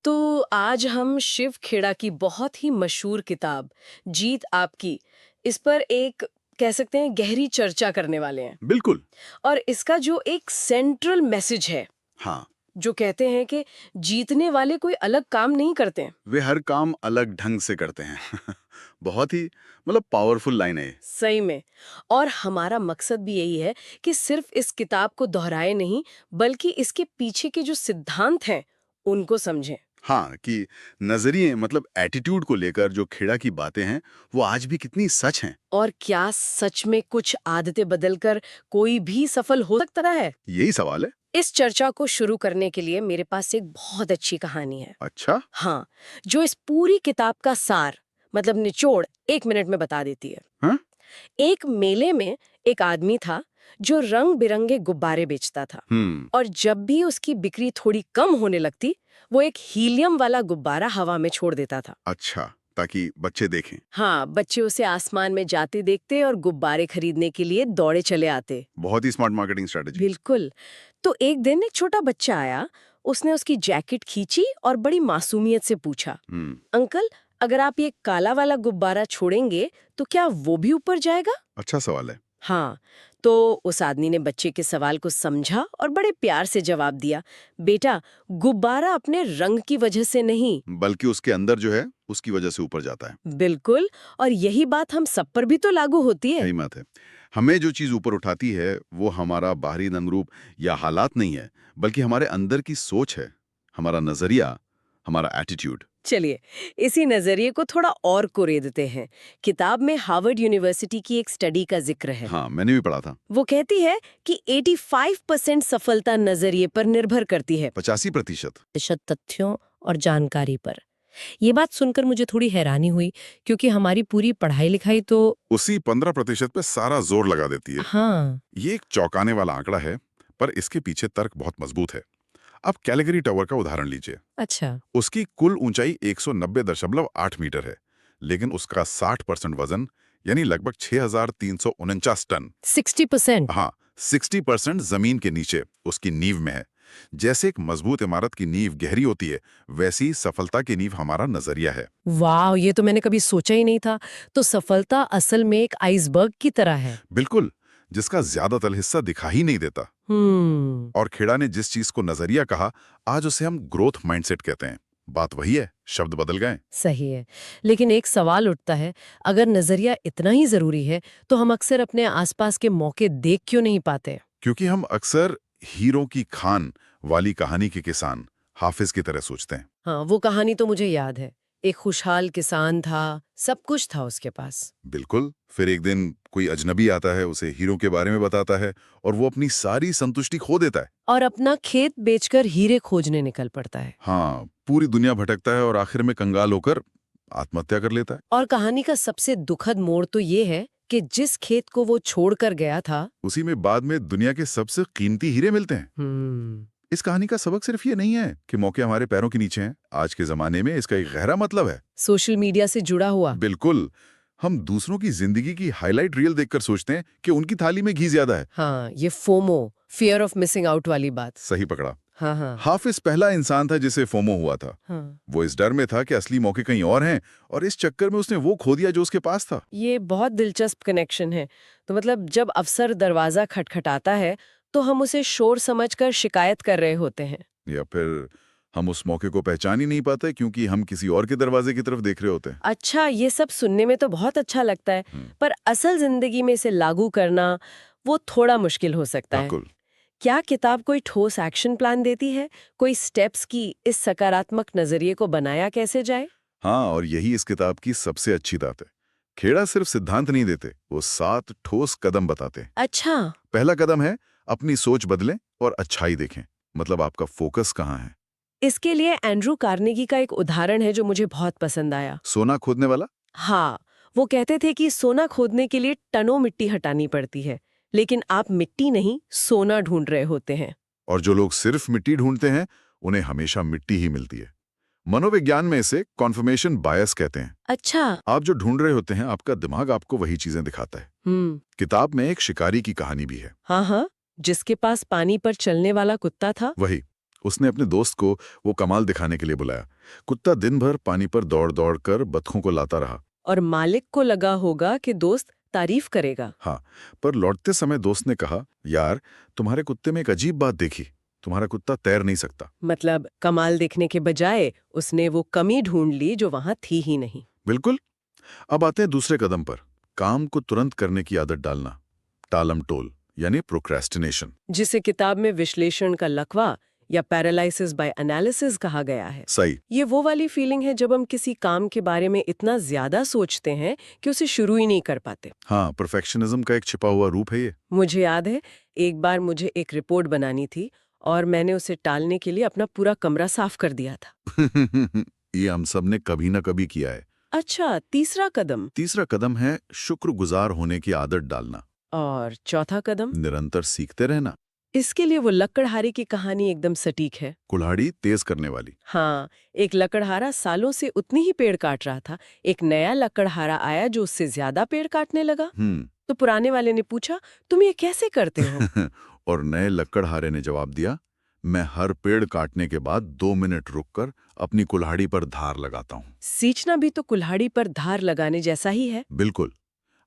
तो आज हम शिव खेड़ा की बहुत ही मशहूर किताब जीत आपकी, इस पर एक कह सकते हैं गहरी चर्चा करने वाले हैं। बिल्कुल। और इसका जो एक सेंट्रल मैसेज है, हाँ, जो कहते हैं कि जीतने वाले कोई अलग काम नहीं करते हैं। वे हर काम अलग ढंग से करते हैं। बहुत ही पावरफुल लाइन है ये। सही में। और हमारा मकसद भी यही है कि सिर्फ इस किताब को दोहराए नहीं, बल्कि इसके पीछे के जो सिद्धांत हैं उनको समझें। हाँ, कि नजरिए एटीट्यूड को लेकर जो खेड़ा की बातें हैं, वो आज भी कितनी सच हैं। और क्या सच में कुछ आदतें बदलकर कोई भी सफल हो सकता है? यही सवाल है। इस चर्चा को शुरू करने के लिए मेरे पास एक बहुत अच्छी कहानी है। अच्छा। हाँ, जो इस पूरी किताब का सार मतलब निचोड़ 1 मिनट में बता देती है। हाँ? एक मेले में एक आदमी था जो रंग बिरंगे गुब्बारे बेचता था। और जब भी उसकी बिक्री थोड़ी कम होने लगती, वो एक हीलियम वाला गुब्बारा हवा में छोड़ देता था। अच्छा, ताकि बच्चे देखें। हाँ, बच्चे उसे आसमान में जाते देखते और गुब्बारे खरीदने के लिए दौड़े चले आते। बहुत ही स्मार्ट मार्केटिंग स्ट्रेटजी। बिल्कुल। तो एक दिन एक छोटा बच्चा आया, उसने उसकी जैकेट खींची और बड़ी मासूमियत से पूछा, अंकल, अगर आप ये काला वाला गुब्बारा छोड़ेंगे तो क्या वो भी ऊपर जाएगा? अच्छा सवाल है। हाँ, तो उस आदमी ने बच्चे के सवाल को समझा और बड़े प्यार से जवाब दिया, बेटा, गुब्बारा अपने रंग की वजह से नहीं, बल्कि उसके अंदर जो है, उसकी वजह से ऊपर जाता है। बिल्कुल। और यही बात हम सब पर भी तो लागू होती है। सही बात है। हमें जो चीज ऊपर उठाती है, वो हमारा बाहरी रंग रूप या हालात नहीं है, बल्कि हमारे अंदर की सोच है, हमारा नजरिया, हमारा एटीट्यूड। चलिए, इसी नजरिए को थोड़ा और कोरे देते हैं। किताब में हार्वर्ड यूनिवर्सिटी की एक स्टडी का जिक्र है। हाँ, मैंने भी पढ़ा था। वो कहती है कि 85% सफलता नजरिए पर निर्भर करती है, 85%। तथ्यों और जानकारी पर। ये बात सुनकर मुझे थोड़ी हैरानी हुई, क्योंकि हमारी पूरी पढ़ाई लिखाई तो उसी 15% पे सारा जोर लगा देती है। हाँ, ये एक चौंकाने वाला आंकड़ा है, पर इसके पीछे तर्क बहुत मजबूत है। अब कैलगरी टावर का उदाहरण लीजिए। अच्छा, उसकी कुल ऊंचाई 190.8 मीटर है, लेकिन उसका 60% वजन यानी लगभग 6,349 टन। 60%। हाँ, 60% जमीन के नीचे उसकी नींव में है। जैसे एक मजबूत इमारत की नींव गहरी होती है, वैसी सफलता की नींव हमारा नजरिया है। वाह, ये तो मैंने कभी सोचा ही नहीं था। तो सफलता असल में एक आइसबर्ग की तरह है। बिल्कुल, जिसका ज्यादातर हिस्सा दिखा ही नहीं देता। और खेड़ा ने जिस चीज को नजरिया कहा, आज उसे हम ग्रोथ माइंडसेट कहते हैं। बात वही है, शब्द बदल गए। सही है। लेकिन एक सवाल उठता है, अगर नजरिया इतना ही जरूरी है, तो हम अक्सर अपने आसपास के मौके देख क्यों नहीं पाते? क्योंकि हम अक्सर हीरों की खान वाली कहानी के किसान हाफिज की तरह सोचते हैं। हाँ, वो कहानी तो मुझे याद है। एक खुशहाल किसान था, सब कुछ था उसके पास। बिल्कुल। फिर एक दिन कोई अजनबी आता है, उसे हीरो के बारे में बताता है, और वो अपनी सारी संतुष्टि खो देता है। और अपना खेत बेचकर हीरे खोजने निकल पड़ता है। हाँ, पूरी दुनिया भटकता है और आखिर में कंगाल होकर आत्महत्या कर लेता है। और कहानी का सबसे दुखद मोड़ तो ये है कि जिस खेत को वो छोड़कर गया था, उसी में बाद में दुनिया के सबसे कीमती हीरे मिलते हैं। इस कहानी का सबक सिर्फ ये नहीं है कि मौके हमारे पैरों के नीचे हैं। आज के जमाने में इसका एक गहरा मतलब है। सोशल मीडिया से जुड़ा हुआ। बिल्कुल। हम दूसरों की जिंदगी की हाईलाइट रील देखकर सोचते हैं कि उनकी थाली में घी ज्यादा है। हाँ, ये FOMO, fear of missing out वाली बात। सही पकड़ा। हाँ हाँ हाफिज पहला इंसान था जिसे फोमो हुआ था। हाँ। वो इस डर में था कि असली मौके कहीं और हैं, और इस चक्कर में उसने वो खो दिया जो उसके पास था। ये बहुत दिलचस्प कनेक्शन है। तो मतलब जब अफसर दरवाजा खटखटाता है, तो हम उसे शोर समझकर शिकायत कर रहे होते हैं। या फिर हम उस मौके को पहचान ही नहीं पाते क्योंकि हम किसी और के दरवाजे की तरफ देख रहे होते हैं। अच्छा, ये सब सुनने में तो बहुत अच्छा लगता है, पर असल जिंदगी में इसे लागू करना वो थोड़ा मुश्किल हो सकता है। बिल्कुल। क्या किताब कोई ठोस एक्शन प्लान देती है, कोई स्टेप्स की इस सकारात्मक नजरिए को बनाया कैसे जाए? हाँ, और यही इस किताब की सबसे अच्छी बात है। खेड़ा सिर्फ सिद्धांत नहीं देते, वो 7 ठोस कदम बताते हैं। अच्छा। पहला कदम है, अपनी सोच बदलें और अच्छाई देखें। मतलब आपका फोकस कहाँ है। इसके लिए एंड्रू कार्नेगी का एक उदाहरण है जो मुझे बहुत पसंद आया। सोना खोदने वाला। हाँ, वो कहते थे कि सोना खोदने के लिए टनों मिट्टी हटानी पड़ती है, लेकिन आप मिट्टी नहीं, सोना ढूंढ रहे होते हैं। और जो लोग सिर्फ मिट्टी ढूंढते हैं, उन्हें हमेशा मिट्टी ही मिलती है। मनोविज्ञान में इसे कॉन्फर्मेशन बायस कहते हैं। अच्छा। आप जो ढूंढ रहे होते हैं, आपका दिमाग आपको वही चीजें दिखाता है। किताब में एक शिकारी की कहानी भी है। हाँ हाँ, जिसके पास पानी पर चलने वाला कुत्ता था। वही। उसने अपने दोस्त को वो कमाल दिखाने के लिए बुलाया। कुत्ता दिन भर पानी पर दौड़ दौड़ कर बतखों को लाता रहा। और मालिक को लगा होगा कि दोस्त तारीफ करेगा। हाँ, पर लौटते समय दोस्त ने कहा, यार तुम्हारे कुत्ते में एक अजीब बात देखी, तुम्हारा कुत्ता तैर नहीं सकता। मतलब कमाल देखने के बजाय उसने वो कमी ढूंढ ली जो वहां थी ही नहीं। बिल्कुल। अब आते हैं दूसरे कदम पर, काम को तुरंत करने की आदत डालना, टालम टोल यानी प्रोक्रेस्टिनेशन। जिसे किताब में विश्लेषण का लकवा या पैरालिसिस बाय एनालिसिस कहा गया है। सही। ये वो वाली फीलिंग है जब हम किसी काम के बारे में इतना ज्यादा सोचते हैं कि उसे शुरू ही नहीं कर पाते। हाँ, परफेक्शनिज्म का एक छिपा हुआ रूप है ये। मुझे याद है, एक बार मुझे एक रिपोर्ट बनानी थी और मैंने उसे टालने के लिए अपना पूरा कमरा साफ कर दिया था। ये हम सब ने कभी ना कभी किया है। अच्छा, तीसरा कदम। तीसरा कदम है शुक्रगुजार होने की आदत डालना। और चौथा कदम? निरंतर सीखते रहना। इसके लिए वो लकड़हारे की कहानी एकदम सटीक है। कुल्हाड़ी तेज करने वाली। हाँ, एक लकड़हारा सालों से उतनी ही पेड़ काट रहा था। एक नया लकड़हारा आया जो उससे ज्यादा पेड़ काटने लगा। तो पुराने वाले ने पूछा, तुम ये कैसे करते हो? और नए लकड़हारे ने जवाब दिया, मैं हर पेड़ काटने के बाद 2 मिनट रुककर अपनी कुल्हाड़ी पर धार लगाता हूँ। सींचना भी तो कुल्हाड़ी पर धार लगाने जैसा ही है। बिल्कुल।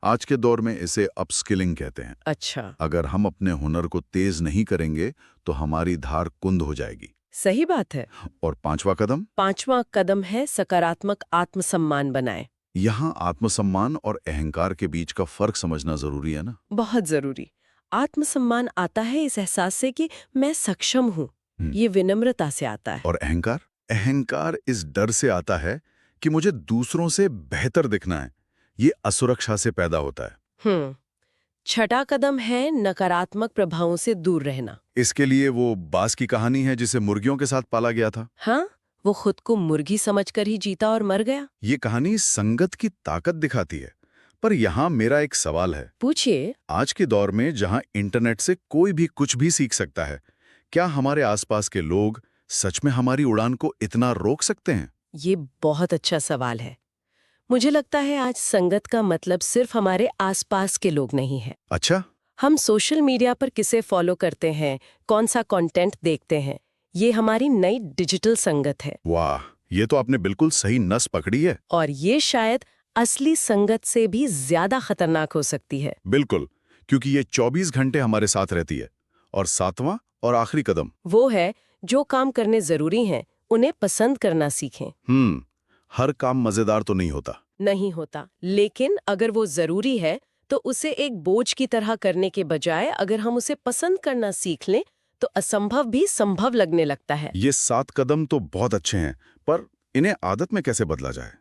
आज के दौर में इसे अपस्किलिंग कहते हैं। अच्छा। अगर हम अपने हुनर को तेज नहीं करेंगे तो हमारी धार कुंद हो जाएगी। सही बात है। और पांचवा कदम? पांचवा कदम है सकारात्मक आत्मसम्मान बनाए। यहाँ आत्मसम्मान और अहंकार के बीच का फर्क समझना जरूरी है ना? बहुत जरूरी। आत्मसम्मान आता है इस एहसास से कि मैं सक्षम हूँ। ये विनम्रता से आता है। और अहंकार? अहंकार इस डर से आता है कि मुझे दूसरों से बेहतर दिखना है। ये असुरक्षा से पैदा होता है। छठा कदम है नकारात्मक प्रभावों से दूर रहना। इसके लिए वो बाज की कहानी है जिसे मुर्गियों के साथ पाला गया था। हाँ, वो खुद को मुर्गी समझकर ही जीता और मर गया। ये कहानी संगत की ताकत दिखाती है। पर यहाँ मेरा एक सवाल है। पूछिए। आज के दौर में जहाँ इंटरनेट से कोई भी कुछ भी सीख सकता है, क्या हमारे आसपास के लोग सच में हमारी उड़ान को इतना रोक सकते हैं? ये बहुत अच्छा सवाल है। मुझे लगता है आज संगत का मतलब सिर्फ हमारे आसपास के लोग नहीं है। अच्छा? हम सोशल मीडिया पर किसे फॉलो करते हैं, कौन सा कंटेंट देखते हैं, ये हमारी नई डिजिटल संगत है। वाह, ये तो आपने बिल्कुल सही नस पकड़ी है। और ये शायद असली संगत से भी ज्यादा खतरनाक हो सकती है। बिल्कुल, क्योंकि ये 24 घंटे हमारे साथ रहती है। और सातवां और आखिरी कदम? वो है, जो काम करने जरूरी हैं, उन्हें पसंद करना सीखें। हर काम मजेदार तो नहीं होता। नहीं होता, लेकिन अगर वो जरूरी है तो उसे एक बोझ की तरह करने के बजाय अगर हम उसे पसंद करना सीख लें तो असंभव भी संभव लगने लगता है। ये 7 कदम तो बहुत अच्छे हैं, पर इन्हें आदत में कैसे बदला जाए?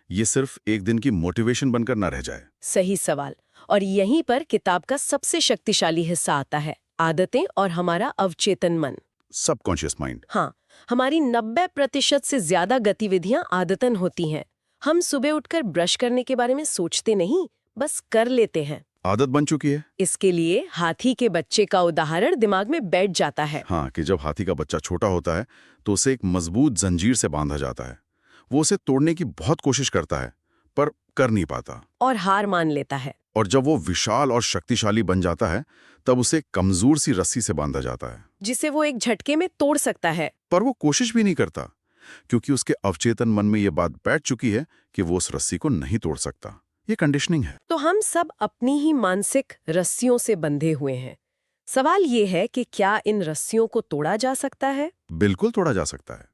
ये सिर्फ एक दिन की मोटिवेशन बनकर ना रह जाए। सही सवाल। और यहीं पर किताब का सबसे शक्तिशाली हिस्सा आता है, आदतें और हमारा अवचेतन मन। Subconscious mind. हाँ, हमारी 90% से ज्यादा गतिविधियां आदतन होती हैं। हम सुबह उठकर ब्रश करने के बारे में सोचते नहीं, बस कर लेते हैं। आदत बन चुकी है। इसके लिए हाथी के बच्चे का उदाहरण दिमाग में बैठ जाता है। हाँ, कि जब हाथी का बच्चा छोटा होता है तो उसे एक मजबूत जंजीर से बांधा जाता है। वो उसे तोड़ने की बहुत कोशिश करता है, पर कर नहीं पाता और हार मान लेता है। और जब वो विशाल और शक्तिशाली बन जाता है तब उसे कमजोर सी रस्सी से बांधा जाता है, जिसे वो एक झटके में तोड़ सकता है। पर वो कोशिश भी नहीं करता, क्योंकि उसके अवचेतन मन में ये बात बैठ चुकी है कि वो उस रस्सी को नहीं तोड़ सकता। ये कंडीशनिंग है। तो हम सब अपनी ही मानसिक रस्सियों से बंधे हुए हैं। सवाल ये है कि क्या इन रस्सियों को तोड़ा जा सकता है? बिल्कुल तोड़ा जा सकता है,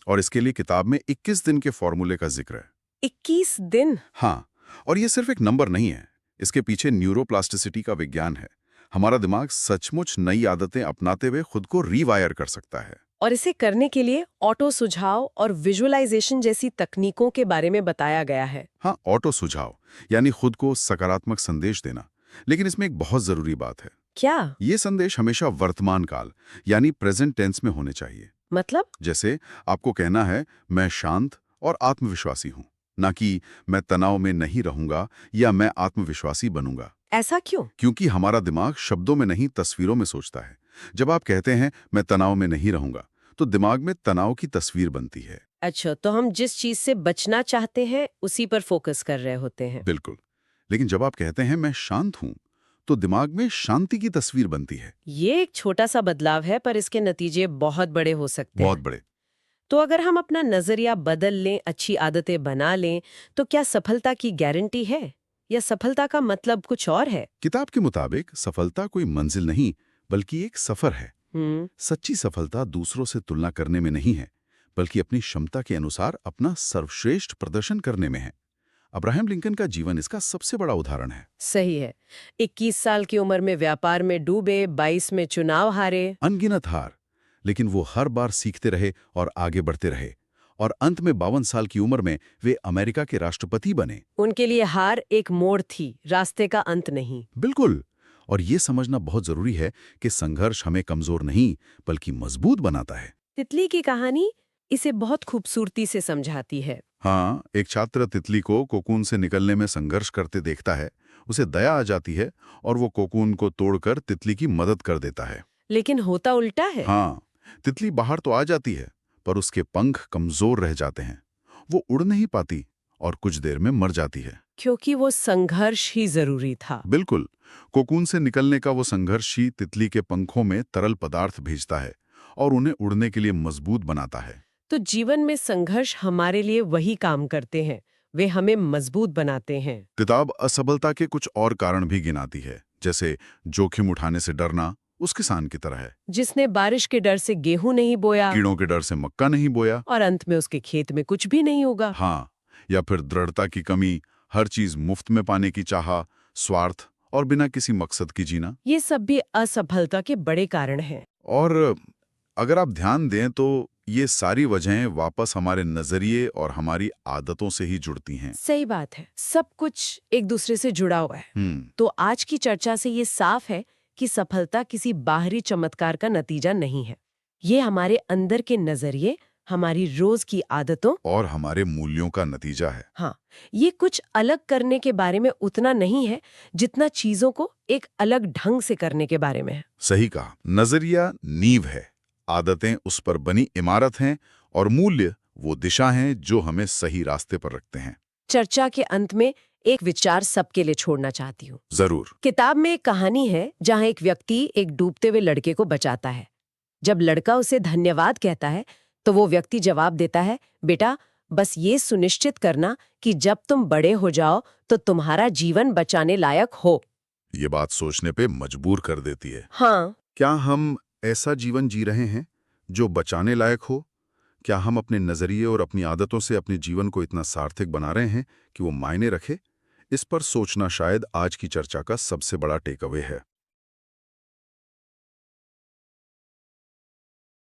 और इसके लिए किताब में 21 दिन के फॉर्मूले का जिक्र है। 21 दिन? हाँ, और ये सिर्फ एक नंबर नहीं है, इसके पीछे न्यूरोप्लास्टिसिटी का विज्ञान है। हमारा दिमाग सचमुच नई आदतें अपनाते हुए खुद को रीवायर कर सकता है। और इसे करने के लिए ऑटो सुझाव और विजुअलाइजेशन जैसी तकनीकों के बारे में बताया गया है। हाँ, ऑटो सुझाव यानी खुद को सकारात्मक संदेश देना। लेकिन इसमें एक बहुत जरूरी बात है। क्या? ये संदेश हमेशा वर्तमान काल यानी प्रेजेंट टेंस में होने चाहिए। मतलब? जैसे आपको कहना है, मैं शांत और आत्मविश्वासी हूँ, ना कि मैं तनाव में नहीं रहूंगा या मैं आत्मविश्वासी बनूंगा। ऐसा क्यों? क्योंकि हमारा दिमाग शब्दों में नहीं तस्वीरों में सोचता है। जब आप कहते हैं मैं तनाव में नहीं रहूंगा, तो दिमाग में तनाव की तस्वीर बनती है। अच्छा, तो हम जिस चीज से बचना चाहते हैं उसी पर फोकस कर रहे होते हैं। बिल्कुल। लेकिन जब आप कहते हैं मैं शांत हूं, तो दिमाग में शांति की तस्वीर बनती है। ये एक छोटा सा बदलाव है, पर इसके नतीजे बहुत बड़े हो सकते बहुत हैं। बड़े। तो अगर हम अपना नजरिया बदल लें, अच्छी आदतें बना लें, तो क्या सफलता की गारंटी है, या सफलता का मतलब कुछ और है? किताब के मुताबिक सफलता कोई मंजिल नहीं, बल्कि एक सफर है। सच्ची सफलता दूसरों से तुलना करने में नहीं है, बल्कि अपनी क्षमता के अनुसार अपना सर्वश्रेष्ठ प्रदर्शन करने में है। अब्राहम लिंकन का जीवन इसका सबसे बड़ा उदाहरण है। सही है। 21 साल की उम्र में व्यापार में डूबे, 22 में चुनाव हारे। अनगिनत हार, लेकिन वो हर बार सीखते रहे और आगे बढ़ते रहे, और अंत में 52 साल की उम्र में वे अमेरिका के राष्ट्रपति बने। उनके लिए हार एक मोड़ थी, रास्ते का अंत नहीं। बिल्कुल। और ये समझना बहुत जरूरी है कि संघर्ष हमें कमजोर नहीं, बल्कि मजबूत बनाता है। तितली की कहानी इसे बहुत खूबसूरती से समझाती है। हाँ, एक छात्र तितली को कोकून से निकलने में संघर्ष करते देखता है। उसे दया आ जाती है और वो कोकून को तोड़कर तितली की मदद कर देता है। लेकिन होता उल्टा है। हाँ, तितली बाहर तो आ जाती है, पर उसके पंख कमजोर रह जाते हैं। वो उड़ नहीं पाती और कुछ देर में मर जाती है। क्योंकि वो संघर्ष ही जरूरी था। बिल्कुल। कोकून से निकलने का वो संघर्ष ही तितली के पंखों में तरल पदार्थ भेजता है और उन्हें उड़ने के लिए मजबूत बनाता है। तो जीवन में संघर्ष हमारे लिए वही काम करते हैं, वे हमें मजबूत बनाते हैं। किताब असफलता के कुछ और कारण भी गिनाती है, जैसे जोखिम उठाने से डरना उस किसान की तरह है, जिसने बारिश के डर से गेहूं नहीं बोया कीड़ों के डर से मक्का नहीं बोया, और अंत में उसके खेत में कुछ भी नहीं होगा। हाँ, या फिर दृढ़ता की कमी, हर चीज मुफ्त में पाने की चाह, स्वार्थ और बिना किसी मकसद की जीना। ये सब भी असफलता के बड़े कारण हैं। और अगर आप ध्यान दें तो ये सारी वजहें वापस हमारे नजरिए और हमारी आदतों से ही जुड़ती हैं। सही बात है, सब कुछ एक दूसरे से जुड़ा हुआ है। तो आज की चर्चा से ये साफ है कि सफलता किसी बाहरी चमत्कार का नतीजा नहीं है। ये हमारे अंदर के नजरिए, हमारी रोज की आदतों और हमारे मूल्यों का नतीजा है। हाँ, ये कुछ अलग करने के बारे में उतना नहीं है जितना चीजों को एक अलग ढंग से करने के बारे में है। सही कहा। नजरिया नींव है, आदतें उस पर बनी इमारत हैं, और मूल्य वो दिशा हैं जो हमें सही रास्ते पर रखते हैं। चर्चा के अंत में एक विचार सबके लिए छोड़ना चाहती हूँ। जरूर। किताब में एक कहानी है जहाँ एक व्यक्ति एक डूबते हुए लड़के को बचाता है। जब लड़का उसे धन्यवाद कहता है तो वो व्यक्ति जवाब देता है, बेटा, बस ये सुनिश्चित करना कि जब तुम बड़े हो जाओ तो तुम्हारा जीवन बचाने लायक हो। ये बात सोचने पे मजबूर कर देती है। हाँ, क्या हम ऐसा जीवन जी रहे हैं जो बचाने लायक हो? क्या हम अपने नजरिए और अपनी आदतों से अपने जीवन को इतना सार्थक बना रहे हैं कि वो मायने रखे? इस पर सोचना शायद आज की चर्चा का सबसे बड़ा टेकअवे है।